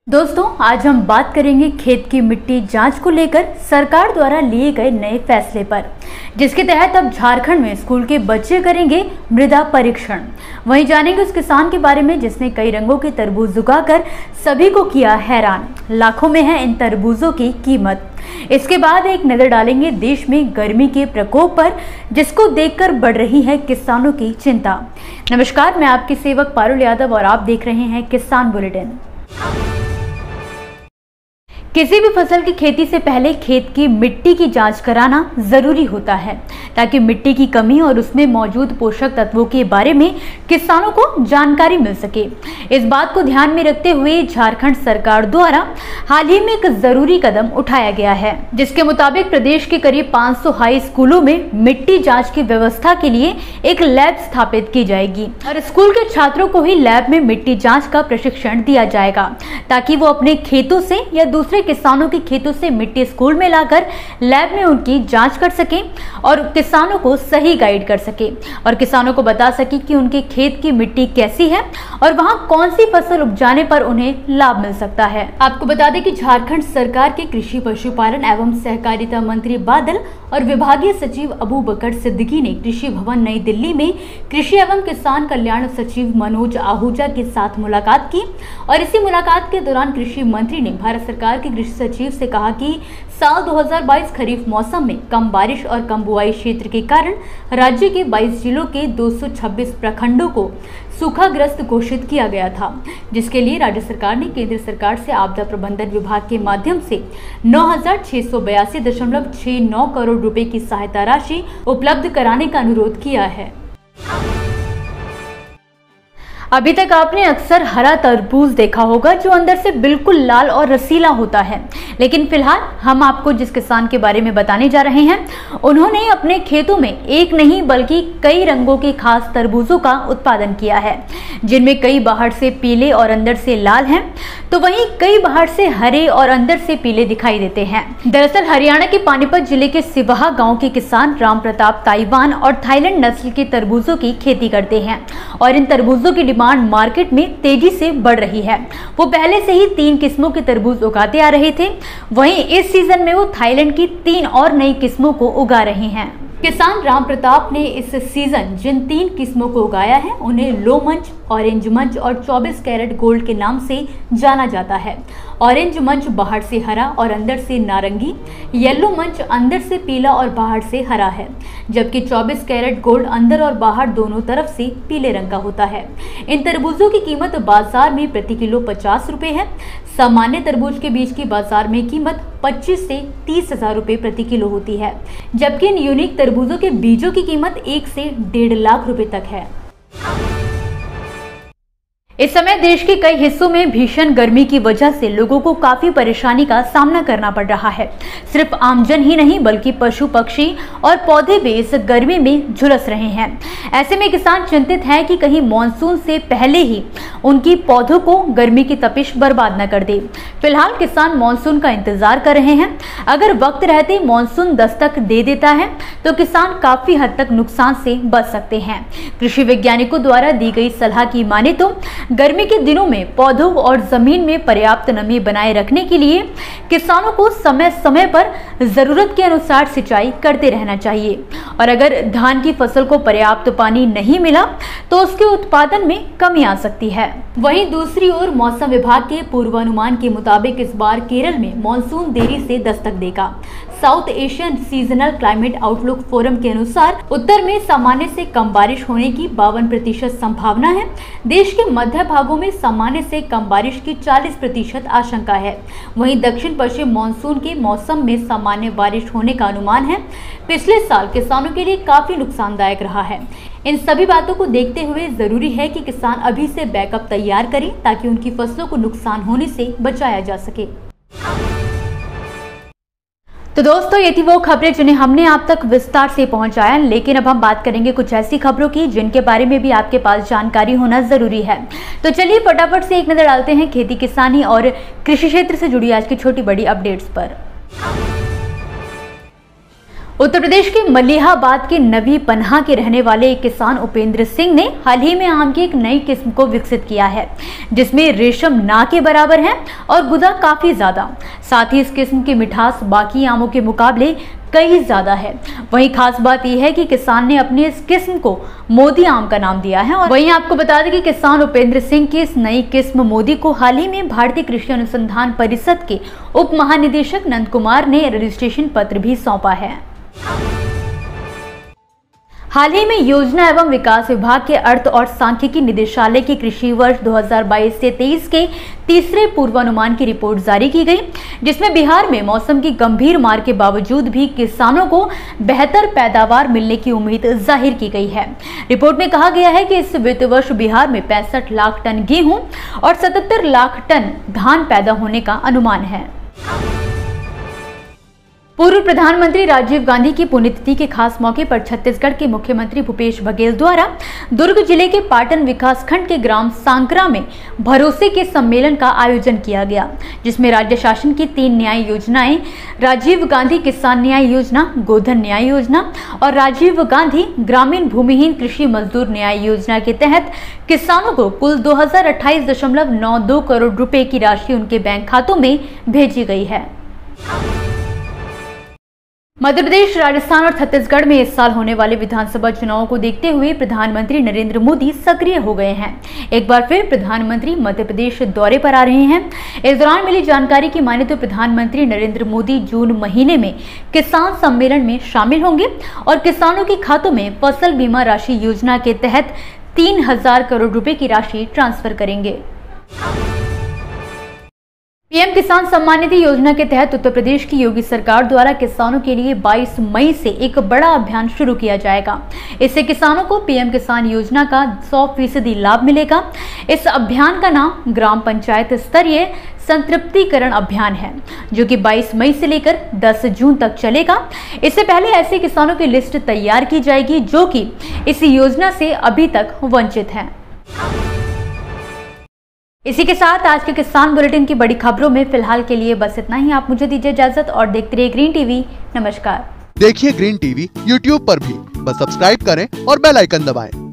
दोस्तों, आज हम बात करेंगे खेत की मिट्टी जांच को लेकर सरकार द्वारा लिए गए नए फैसले पर, जिसके तहत अब झारखंड में स्कूल के बच्चे करेंगे मृदा परीक्षण। वहीं जानेंगे उस किसान के बारे में जिसने कई रंगों के तरबूज उगाकर सभी को किया हैरान। लाखों में है इन तरबूजों की कीमत। इसके बाद एक नजर डालेंगे देश में गर्मी के प्रकोप पर, जिसको देखकर बढ़ रही है किसानों की चिंता। नमस्कार, मैं आपकी सेवक पारुल यादव और आप देख रहे हैं किसान बुलेटिन। किसी भी फसल की खेती से पहले खेत की मिट्टी की जांच कराना जरूरी होता है, ताकि मिट्टी की कमी और उसमें मौजूद पोषक तत्वों के बारे में किसानों को जानकारी मिल सके। इस बात को ध्यान में रखते हुए झारखंड सरकार द्वारा हाल ही में एक जरूरी कदम उठाया गया है, जिसके मुताबिक प्रदेश के करीब 500 हाई स्कूलों में मिट्टी जाँच की व्यवस्था के लिए एक लैब स्थापित की जाएगी और स्कूल के छात्रों को ही लैब में मिट्टी जाँच का प्रशिक्षण दिया जाएगा, ताकि वो अपने खेतों से या दूसरे किसानों के खेतों से मिट्टी स्कूल में लाकर लैब में उनकी जांच कर सके और किसानों को सही गाइड कर सके और किसानों को बता सके कि उनके खेत की मिट्टी कैसी है और वहां कौन सी फसल उपजाने पर उन्हें लाभ मिल सकता है। आपको बता दें कि झारखंड सरकार के कृषि पशुपालन एवं सहकारिता मंत्री बादल और विभागीय सचिव अबू बकर सिद्दीकी ने कृषि भवन नई दिल्ली में कृषि एवं किसान कल्याण सचिव मनोज आहूजा के साथ मुलाकात की और इसी मुलाकात के दौरान कृषि मंत्री ने भारत सरकार के कृषि सचिव से कहा कि साल 2022 खरीफ मौसम में कम बारिश और कम बुआई क्षेत्र के कारण राज्य के 22 जिलों के 226 प्रखंडों को सूखाग्रस्त घोषित किया गया था, जिसके लिए राज्य सरकार ने केंद्र सरकार से आपदा प्रबंधन विभाग के माध्यम से 9,682.69 करोड़ रुपए की सहायता राशि उपलब्ध कराने का अनुरोध किया है। अभी तक आपने अक्सर हरा तरबूज देखा होगा, जो अंदर से बिल्कुल लाल और रसीला होता है, लेकिन फिलहाल हम आपको जिस किसान के बारे में बताने जा रहे हैं, उन्होंने अपने खेतों में एक नहीं बल्कि कई रंगों के खास तरबूजों का उत्पादन किया है, जिनमें कई बाहर से पीले और अंदर से लाल हैं, तो वहीं कई बाहर से हरे और अंदर से पीले दिखाई देते हैं। दरअसल हरियाणा के पानीपत जिले के सिवाहा गाँव के किसान राम प्रताप ताइवान और थाईलैंड नस्ल के तरबूजों की खेती करते हैं और इन तरबूजों की डिमांड मार्केट में तेजी से बढ़ रही है। वो पहले से ही 3 किस्मों के तरबूज उगाते आ रहे थे, वहीं इस सीजन में वो थाईलैंड की 3 और नई किस्मों को उगा रहे हैं। किसान राम प्रताप ने इस सीजन जिन 3 किस्मों को उगाया है, उन्हें लो मंच, ऑरेंज मंच और 24 कैरेट गोल्ड के नाम से जाना जाता है। ऑरेंज मंच बाहर से हरा और अंदर से नारंगी, येलो मंच अंदर से पीला और बाहर से हरा है, जबकि 24 कैरेट गोल्ड अंदर और बाहर दोनों तरफ से पीले रंग का होता है। इन तरबूजों की कीमत बाजार में प्रति किलो 50 रुपए है। सामान्य तरबूज के बीज की बाजार में कीमत 25 से 30 हजार रुपए प्रति किलो होती है, जबकि इन यूनिक तरबूजों के बीजों की कीमत 1 से 1.5 लाख रुपए तक है। इस समय देश के कई हिस्सों में भीषण गर्मी की वजह से लोगों को काफी परेशानी का सामना करना पड़ रहा है। सिर्फ आमजन ही नहीं बल्कि पशु पक्षी और पौधे भी इस गर्मी में झुलस रहे हैं। ऐसे में किसान चिंतित हैं कि कहीं मानसून से पहले ही उनकी पौधों को गर्मी की तपिश बर्बाद न कर दे। फिलहाल किसान मानसून का इंतजार कर रहे हैं। अगर वक्त रहते मानसून दस्तक दे देता है तो किसान काफी हद तक नुकसान से बच सकते हैं। कृषि वैज्ञानिकों द्वारा दी गई सलाह की माने तो गर्मी के दिनों में पौधों और जमीन में पर्याप्त नमी बनाए रखने के लिए किसानों को समय समय पर जरूरत के अनुसार सिंचाई करते रहना चाहिए और अगर धान की फसल को पर्याप्त पानी नहीं मिला तो उसके उत्पादन में कमी आ सकती है। वहीं दूसरी ओर मौसम विभाग के पूर्वानुमान के मुताबिक इस बार केरल में मानसून देरी से दस्तक देगा। South Asian seasonal climate outlook forum के अनुसार उत्तर में सामान्य से कम बारिश होने की 52% संभावना है। देश के मध्य भागों में सामान्य से कम बारिश की 40% आशंका है। वहीं दक्षिण पश्चिम मानसून के मौसम में सामान्य बारिश होने का अनुमान है। पिछले साल किसानों के लिए काफी नुकसानदायक रहा है। इन सभी बातों को देखते हुए जरूरी है कि किसान अभी से बैकअप तैयार करें, ताकि उनकी फसलों को नुकसान होने से बचाया जा सके। तो दोस्तों, ये थी वो खबरें जिन्हें हमने आप तक विस्तार से पहुंचाया, लेकिन अब हम बात करेंगे कुछ ऐसी खबरों की जिनके बारे में भी आपके पास जानकारी होना जरूरी है। तो चलिए फटाफट से एक नजर डालते हैं खेती किसानी और कृषि क्षेत्र से जुड़ी आज की छोटी बड़ी अपडेट्स पर। उत्तर प्रदेश के मलिहाबाद के नवी पन्हा के रहने वाले एक किसान उपेंद्र सिंह ने हाल ही में आम की एक नई किस्म को विकसित किया है, जिसमें रेशम ना के बराबर है और गुदा काफी ज्यादा। साथ ही इस किस्म की मिठास बाकी आमों के मुकाबले कई ज्यादा है। वहीं खास बात यह है कि किसान ने अपनी इस किस्म को मोदी आम का नाम दिया है। और वहीं आपको बता दें कि किसान उपेंद्र सिंह की इस नई किस्म मोदी को हाल ही में भारतीय कृषि अनुसंधान परिषद के उप महानिदेशक नंद कुमार ने रजिस्ट्रेशन पत्र भी सौंपा है। हाल ही में योजना एवं विकास विभाग के अर्थ और सांख्यिकी निदेशालय की कृषि वर्ष 2022 से 23 के तीसरे पूर्वानुमान की रिपोर्ट जारी की गई, जिसमें बिहार में मौसम की गंभीर मार के बावजूद भी किसानों को बेहतर पैदावार मिलने की उम्मीद जाहिर की गई है। रिपोर्ट में कहा गया है कि इस वित्त वर्ष बिहार में 65 लाख टन गेहूं और 77 लाख टन धान पैदा होने का अनुमान है। पूर्व प्रधानमंत्री राजीव गांधी की पुण्यतिथि के खास मौके पर छत्तीसगढ़ के मुख्यमंत्री भूपेश बघेल द्वारा दुर्ग जिले के पाटन विकासखंड के ग्राम सांकरा में भरोसे के सम्मेलन का आयोजन किया गया, जिसमें राज्य शासन की 3 न्याय योजनाएं राजीव गांधी किसान न्याय योजना, गोधन न्याय योजना और राजीव गांधी ग्रामीण भूमिहीन कृषि मजदूर न्याय योजना के तहत किसानों को कुल 2028.92 करोड़ रुपए की राशि उनके बैंक खातों में भेजी गई है। मध्य प्रदेश, राजस्थान और छत्तीसगढ़ में इस साल होने वाले विधानसभा चुनावों को देखते हुए प्रधानमंत्री नरेंद्र मोदी सक्रिय हो गए हैं। एक बार फिर प्रधानमंत्री मध्य प्रदेश दौरे पर आ रहे हैं। इस दौरान मिली जानकारी की माने तो प्रधानमंत्री नरेंद्र मोदी जून महीने में किसान सम्मेलन में शामिल होंगे और किसानों के खातों में फसल बीमा राशि योजना के तहत 3000 करोड़ रुपए की राशि ट्रांसफर करेंगे। पीएम किसान सम्मान निधि योजना के तहत उत्तर प्रदेश की योगी सरकार द्वारा किसानों के लिए 22 मई से एक बड़ा अभियान शुरू किया जाएगा। इससे किसानों को पीएम किसान योजना का 100% लाभ मिलेगा। इस अभियान का नाम ग्राम पंचायत स्तरीय संतृप्तिकरण अभियान है, जो कि 22 मई से लेकर 10 जून तक चलेगा। इससे पहले ऐसे किसानों की लिस्ट तैयार की जाएगी जो कि इस योजना से अभी तक वंचित हैं। इसी के साथ आज के किसान बुलेटिन की बड़ी खबरों में फिलहाल के लिए बस इतना ही। आप मुझे दीजिए इजाजत और देखते रहिए ग्रीन टीवी। नमस्कार। देखिए ग्रीन टीवी यूट्यूब पर भी, बस सब्सक्राइब करें और बेल आइकन दबाएं।